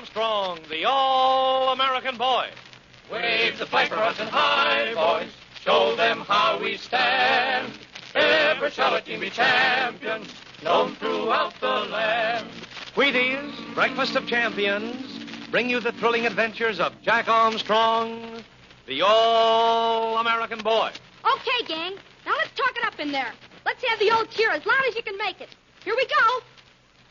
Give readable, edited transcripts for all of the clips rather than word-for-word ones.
Armstrong, the all-American boy. Wave the flag for Hudson High, boys. Show them how we stand. Ever shall a team be champions, known throughout the land. Wheaties, breakfast of champions, bring you the thrilling adventures of Jack Armstrong, the all-American boy. Okay, gang. Now let's talk it up in there. Let's have the old cheer as loud as you can make it. Here we go.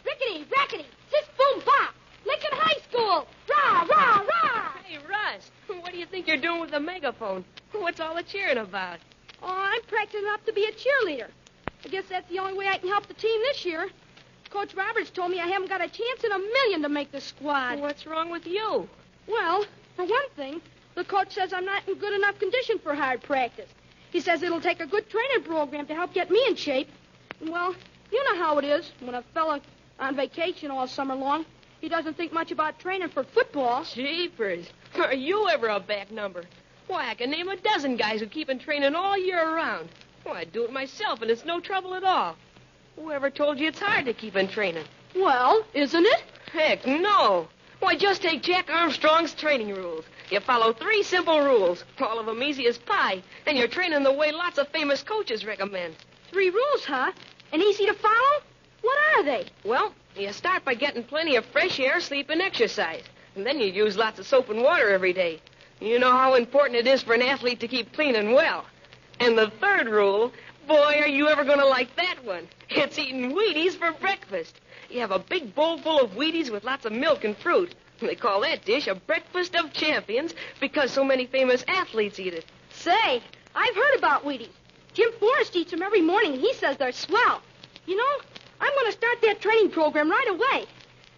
Rickety, rackety, sis, boom, bop. Lincoln High School. Rah, rah, rah. Hey, Russ, what do you think you're doing with the megaphone? What's all the cheering about? Oh, I'm practicing up to be a cheerleader. I guess that's the only way I can help the team this year. Coach Roberts told me I haven't got a chance in a million to make the squad. What's wrong with you? Well, for one thing, the coach says I'm not in good enough condition for hard practice. He says it'll take a good training program to help get me in shape. Well, you know how it is when a fella on vacation all summer long, he doesn't think much about training for football. Jeepers. Are you ever a back number? Why, I can name a dozen guys who keep in training all year round. Well, I do it myself, and it's no trouble at all. Whoever told you it's hard to keep in training? Well, isn't it? Heck, no. Why, just take Jack Armstrong's training rules. You follow 3 simple rules, all of them easy as pie, and you're training the way lots of famous coaches recommend. 3 rules, huh? And easy to follow? What are they? Well, you start by getting plenty of fresh air, sleep, and exercise. And then you use lots of soap and water every day. You know how important it is for an athlete to keep clean and well. And the 3rd rule, boy, are you ever going to like that one. It's eating Wheaties for breakfast. You have a big bowl full of Wheaties with lots of milk and fruit. And they call that dish a breakfast of champions because so many famous athletes eat it. Say, I've heard about Wheaties. Jim Forrest eats them every morning, and he says they're swell. You know, I'm going to start that training program right away.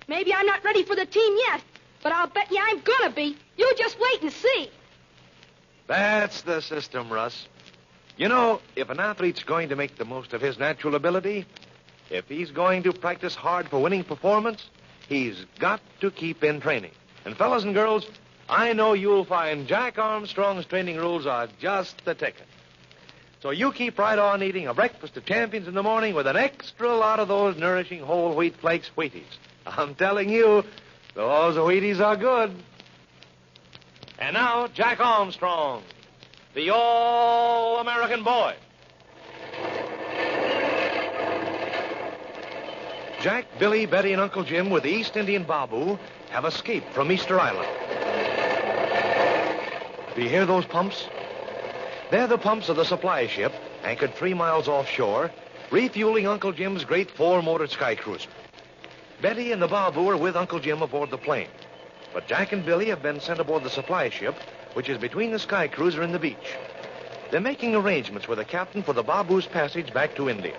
Maybe I'm not ready for the team yet, but I'll bet you I'm going to be. You just wait and see. That's the system, Russ. You know, if an athlete's going to make the most of his natural ability, if he's going to practice hard for winning performance, he's got to keep in training. And fellas and girls, I know you'll find Jack Armstrong's training rules are just the ticket. So you keep right on eating a breakfast of champions in the morning with an extra lot of those nourishing whole wheat flakes Wheaties. I'm telling you, those Wheaties are good. And now, Jack Armstrong, the all-American boy. Jack, Billy, Betty, and Uncle Jim with the East Indian Babu have escaped from Easter Island. Do you hear those pumps? They're the pumps of the supply ship, anchored 3 miles offshore, refueling Uncle Jim's great 4-motor sky cruiser. Betty and the Babu are with Uncle Jim aboard the plane. But Jack and Billy have been sent aboard the supply ship, which is between the sky cruiser and the beach. They're making arrangements with the captain for the Babu's passage back to India.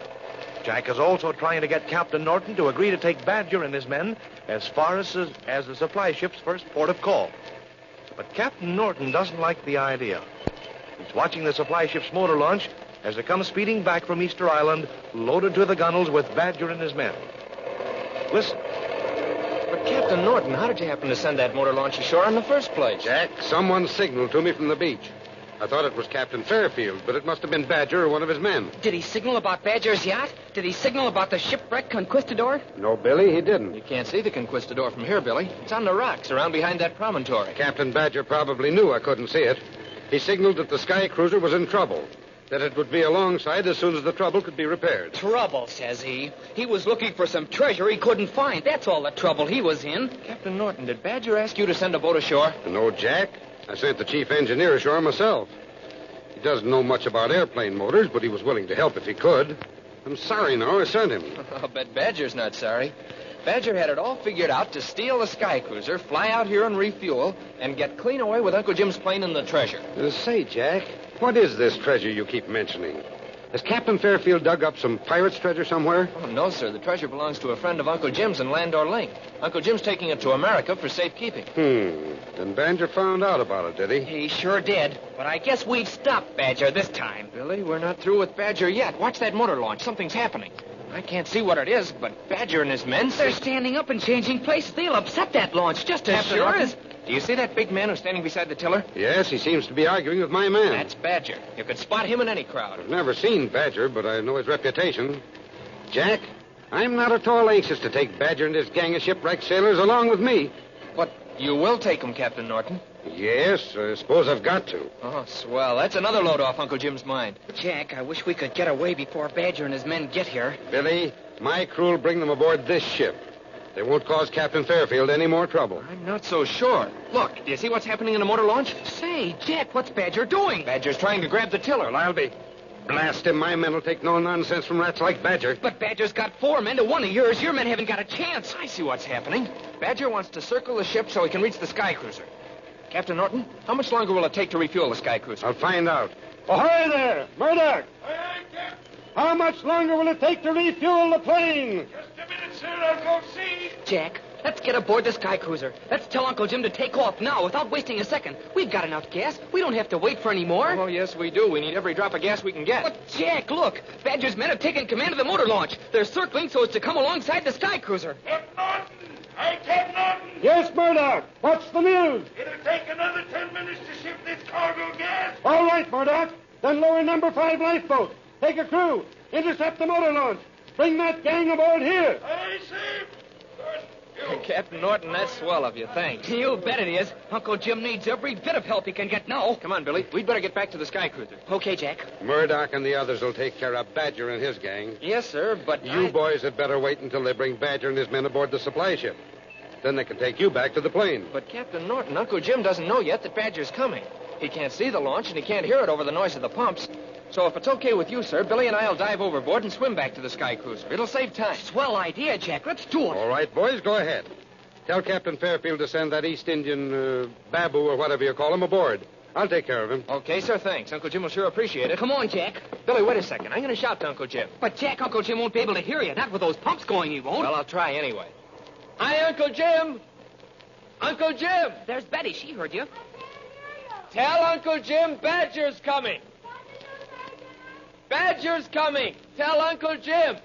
Jack is also trying to get Captain Norton to agree to take Badger and his men as far as the supply ship's first port of call. But Captain Norton doesn't like the idea. He's watching the supply ship's motor launch as it comes speeding back from Easter Island, loaded to the gunnels with Badger and his men. Listen. But, Captain Norton, how did you happen to send that motor launch ashore in the first place? Jack, someone signaled to me from the beach. I thought it was Captain Fairfield, but it must have been Badger or one of his men. Did he signal about Badger's yacht? Did he signal about the shipwreck Conquistador? No, Billy, he didn't. You can't see the Conquistador from here, Billy. It's on the rocks around behind that promontory. Captain Badger probably knew I couldn't see it. He signaled that the sky cruiser was in trouble, that it would be alongside as soon as the trouble could be repaired. Trouble, says he. He was looking for some treasure he couldn't find. That's all the trouble he was in. Captain Norton, did Badger ask you to send a boat ashore? No, Jack. I sent the chief engineer ashore myself. He doesn't know much about airplane motors, but he was willing to help if he could. I'm sorry now I sent him. I'll bet Badger's not sorry. Badger had it all figured out to steal the sky cruiser, fly out here and refuel, and get clean away with Uncle Jim's plane and the treasure. Say, Jack, what is this treasure you keep mentioning? Has Captain Fairfield dug up some pirate's treasure somewhere? Oh, no, sir. The treasure belongs to a friend of Uncle Jim's in Landor Link. Uncle Jim's taking it to America for safekeeping. And Badger found out about it, did he? He sure did. But I guess we've stopped Badger this time. Billy, we're not through with Badger yet. Watch that motor launch. Something's happening. I can't see what it is, but Badger and his men... They're standing up and changing places. They'll upset that launch just as Captain sure Norton, as... Do you see that big man who's standing beside the tiller? Yes, he seems to be arguing with my man. That's Badger. You could spot him in any crowd. I've never seen Badger, but I know his reputation. Jack, I'm not at all anxious to take Badger and his gang of shipwrecked sailors along with me. But You will take them, Captain Norton. Yes, I suppose I've got to. Oh, swell. That's another load off Uncle Jim's mind. Jack, I wish we could get away before Badger and his men get here. Billy, my crew will bring them aboard this ship. They won't cause Captain Fairfield any more trouble. I'm not so sure. Look, do you see what's happening in the motor launch? Say, Jack, what's Badger doing? Badger's trying to grab the tiller. Well, I'll be. Blast him, my men will take no nonsense from rats like Badger. But Badger's got 4 men to 1 of yours. Your men haven't got a chance. I see what's happening. Badger wants to circle the ship so he can reach the sky cruiser. Captain Norton, how much longer will it take to refuel the sky cruiser? I'll find out. Ahoy there, Murdoch! Aye, aye, Captain. How much longer will it take to refuel the plane? Just a minute, sir. I'll go see. Jack, let's get aboard the sky cruiser. Let's tell Uncle Jim to take off now without wasting a second. We've got enough gas. We don't have to wait for any more. Oh, yes, we do. We need every drop of gas we can get. But, Jack, look. Badger's men have taken command of the motor launch. They're circling so as to come alongside the sky cruiser. Captain Norton. Aye, Captain Norton. Yes, Murdoch. What's the news? It'll take another 10 minutes to ship this cargo gas. All right, Murdoch. Then lower number 5 lifeboat. Take a crew. Intercept the motor launch. Bring that gang aboard here. Aye, sir. Captain Norton, that's swell of you. Thanks. You bet it is. Uncle Jim needs every bit of help he can get now. Come on, Billy. We'd better get back to the sky cruiser. Okay, Jack. Murdoch and the others will take care of Badger and his gang. Yes, sir, but You boys had better wait until they bring Badger and his men aboard the supply ship. Then they can take you back to the plane. But, Captain Norton, Uncle Jim doesn't know yet that Badger's coming. He can't see the launch, and he can't hear it over the noise of the pumps. So if it's okay with you, sir, Billy and I'll dive overboard and swim back to the sky cruiser. It'll save time. Swell idea, Jack. Let's do it. All right, boys, go ahead. Tell Captain Fairfield to send that East Indian Babu or whatever you call him aboard. I'll take care of him. Okay, sir, thanks. Uncle Jim will sure appreciate it. Come on, Jack. Billy, wait a second. I'm going to shout to Uncle Jim. But, Jack, Uncle Jim won't be able to hear you. Not with those pumps going, he won't. Well, I'll try anyway. Hi, Uncle Jim. Uncle Jim. There's Betty. She heard you. Tell Uncle Jim Badger's coming. Badger's coming. Tell Uncle Jim.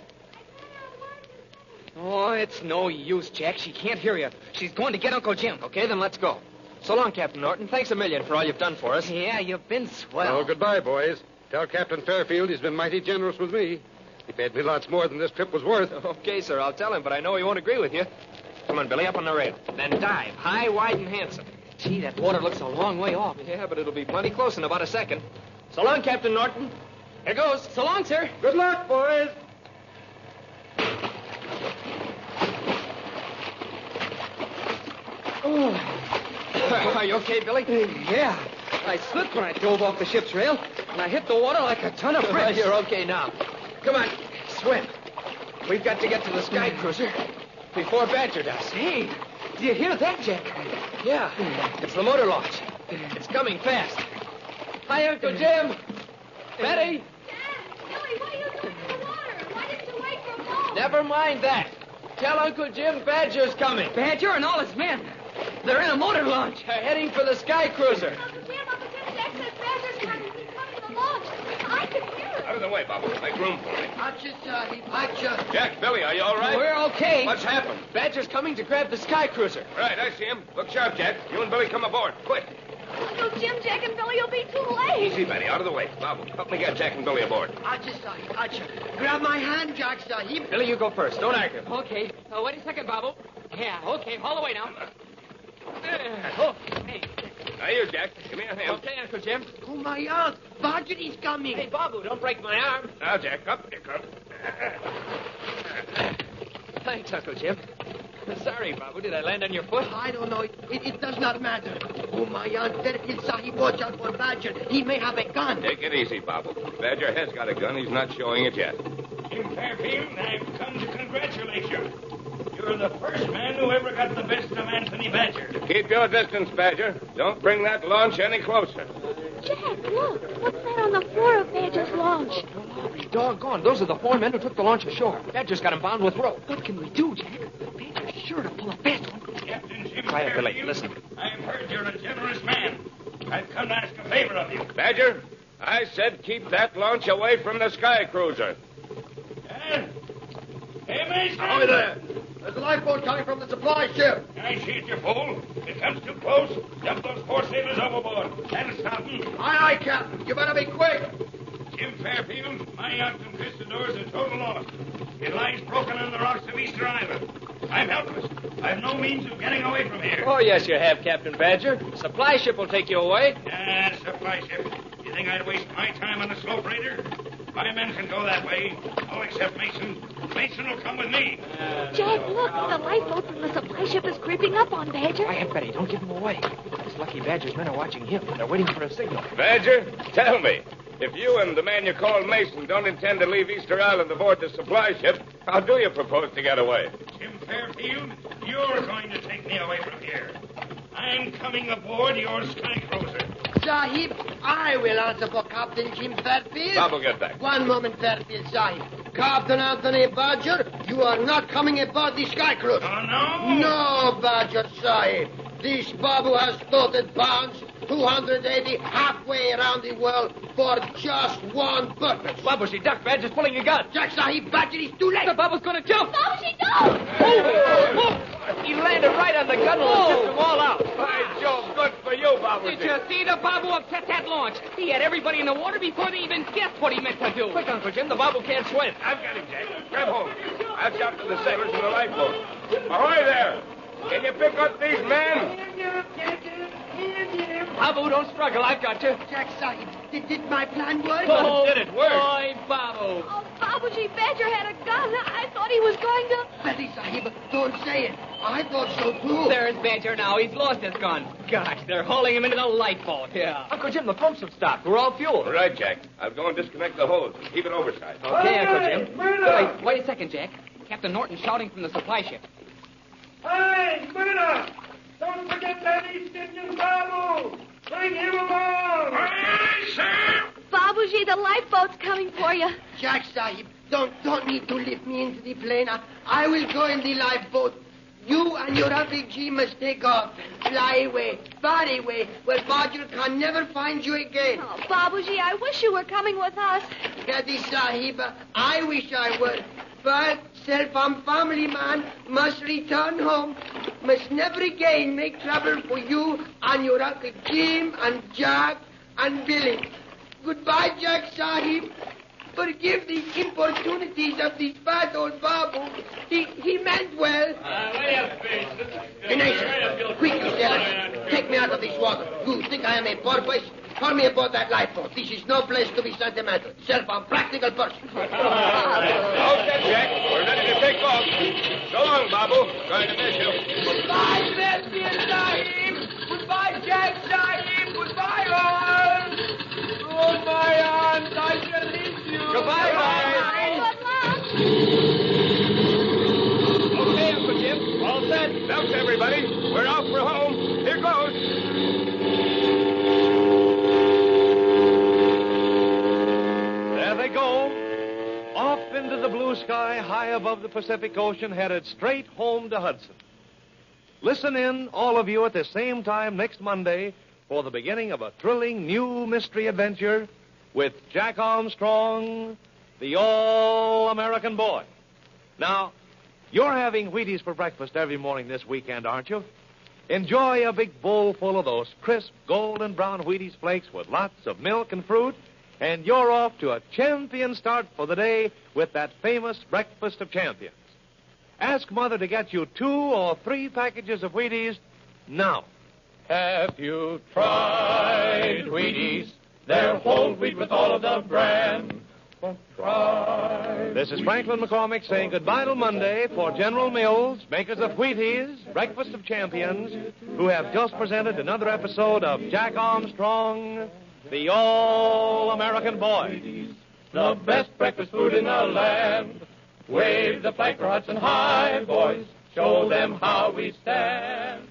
Oh, it's no use, Jack. She can't hear you. She's going to get Uncle Jim. Okay, then let's go. So long, Captain Norton. Thanks a million for all you've done for us. Yeah, you've been swell. Well, goodbye, boys. Tell Captain Fairfield he's been mighty generous with me. He paid me lots more than this trip was worth. Okay, sir, I'll tell him, but I know he won't agree with you. Come on, Billy, up on the rail. Then dive, high, wide, and handsome. Gee, that water looks a long way off. Yeah, but it'll be plenty close in about a second. So long, Captain Norton. Here goes. So long, sir. Good luck, boys. Are you okay, Billy? Yeah. I slipped when I dove off the ship's rail, and I hit the water like a ton of bricks. You're okay now. Come on, swim. We've got to get to the sky cruiser before Badger does. Hey, do you hear that, Jack? Yeah, it's the motor launch. It's coming fast. Hi, Uncle Jim. Betty. Billy, what are you doing in the water? Why didn't you wait for a boat? Never mind that. Tell Uncle Jim Badger's coming. Badger and all his men. They're in a motor launch. They're heading for the sky cruiser. Uncle Jim, Jack says Badger's coming. He's coming to the launch. I can hear it. Out of the way, Babu. Make room for me. Gotcha. Jack, Billy, are you all right? We're okay. What's happened? Badger's coming to grab the sky cruiser. Right, I see him. Look sharp, Jack. You and Billy come aboard. Quick. Uncle Jim, Jack, and Billy will be too late. Easy, Betty. Out of the way. Babu, help me get Jack and Billy aboard. Gotcha. Grab my hand, Jack, Sahib. Billy, you go first. Don't argue. Okay. Wait a second, Babu. Yeah, okay. All the way now. Hey. Now, you, Jack. Give me a hand. Okay, Uncle Jim. Oh, my aunt. Badger is coming. Hey, Babu, don't break my arm. Now, Jack, up. Here come. Thanks, Uncle Jim. Sorry, Babu. Did I land on your foot? I don't know. It does not matter. Oh, my aunt. Fairfield Sahib, watch out for Badger. He may have a gun. Take it easy, Babu. Badger has got a gun. He's not showing it yet. Jim Fairfield, I've come to congratulate you. You're the first man who ever got the best of Anthony Badger. Keep your distance, Badger. Don't bring that launch any closer. Jack, look. What's there on the floor of Badger's launch? I'll be doggone. Those are the 4 men who took the launch ashore. Badger's got him bound with rope. What can we do, Jack? Badger's sure to pull a fast one. Captain Jim Quiet, Billy. Fairfield, Listen. I've heard you're a generous man. I've come to ask a favor of you. Badger, I said keep that launch away from the sky cruiser. Hey, Mason. Ahoy there. There's a lifeboat coming from the supply ship. I see it, you fool. If it comes too close, dump those 4 sailors overboard. That'll stop them. Aye, Captain. You better be quick. Jim Fairfield, my yacht Conquistador is a total loss. It lies broken on the rocks of Easter Island. I'm helpless. I've no means of getting away from here. Oh, yes, you have, Captain Badger. Supply ship will take you away. Yeah, supply ship. You think I'd waste my time on the slow freighter? My men can go that way. Oh, except Mason. Mason will come with me. Jack, look. The lifeboat from the supply ship is creeping up on Badger. Quiet, Betty. Don't give him away. This lucky Badger's men are watching him. They're waiting for a signal. Badger, tell me, if you and the man you call Mason don't intend to leave Easter Island aboard the supply ship, how do you propose to get away? Jim Fairfield, you're going to take me away from here. I'm coming aboard your sky cruiser. Sahib, I will answer for Captain Jim Fairfield. Bob will get back. One moment, Fairfield, Sahib. Captain Anthony Badger, you are not coming aboard the sky cruiser. Oh, no? No, Badger, Sahib. This Babu has floated bounds 280 halfway around the world for just one purpose. Babushi, duck. Badger's pulling a gun. Jack Sahib, Badger is too late. The Babu's gonna jump. Babushi, no! He landed right on the gun and tipped them all out. By Jove, good for you, Babu. Did you see the Babu upset that launch? He had everybody in the water before they even guessed what he meant to do. Quick, Uncle Jim. The Babu can't swim. I've got him, Jack. Grab hold. I'll shout to the sailors in the lifeboat. Ahoy there! Can you pick up these men? Babu, don't struggle. I've got you. Jack Sahib, did my plan work? Oh, did it work? Boy, Babu. Oh, Babuji, Badger had a gun. I thought he was going to... Betty Sahib, don't say it. I thought so, too. There's Badger now. He's lost his gun. Gosh, they're hauling him into the lifeboat. Yeah. Uncle Jim, the pumps have stopped. We're all fueled. All right, Jack. I'll go and disconnect the hose. Keep it oversized. Okay, Uncle Jim. Wait a second, Jack. Captain Norton's shouting from the supply ship. Hey, Murdoch! Don't forget that East Indian Babu! Bring him along! Aye, sir! Babuji, the lifeboat's coming for you. Jack Sahib, don't need to lift me into the plane. I will go in the lifeboat. You and your RPG must take off. Fly away, far away, where Badger can never find you again. Oh, Babuji, I wish you were coming with us. Betty Sahib, I wish I were. But self-harm family man must return home. Must never again make trouble for you and your Uncle Jim and Jack and Billy. Goodbye, Jack Sahib. Forgive the importunities of this bad old Babu. He meant well. Ganesha, quick, you sailors. Take me out of this water. You think I am a porpoise? Call me aboard that lifeboat. This is no place to be sentimental. Self-practical person. Okay, Jack. We're ready to take off. So long, Babu. Trying to miss you. Goodbye, Fairfield Sahib. Goodbye, Jack Sahib. Goodbye, all. Oh, my aunt, I shall miss you. Goodbye, guys. Okay, Uncle Jim. All set. Belts, everybody. We're off for home. Here goes. There they go. Off into the blue sky, high above the Pacific Ocean, headed straight home to Hudson. Listen in, all of you, at the same time next Monday for the beginning of a thrilling new mystery adventure with Jack Armstrong, the all-American boy. Now, you're having Wheaties for breakfast every morning this weekend, aren't you? Enjoy a big bowl full of those crisp golden brown Wheaties flakes with lots of milk and fruit, and you're off to a champion start for the day with that famous breakfast of champions. Ask Mother to get you 2 or 3 packages of Wheaties now. Have you tried Wheaties? They're whole wheat with all of the bran. Try. This is Franklin McCormick saying goodbye till Monday for General Mills, makers of Wheaties, Breakfast of Champions, who have just presented another episode of Jack Armstrong, the all-American boy. The best breakfast food in the land. Wave the flag for Hudson High, boys. Show them how we stand.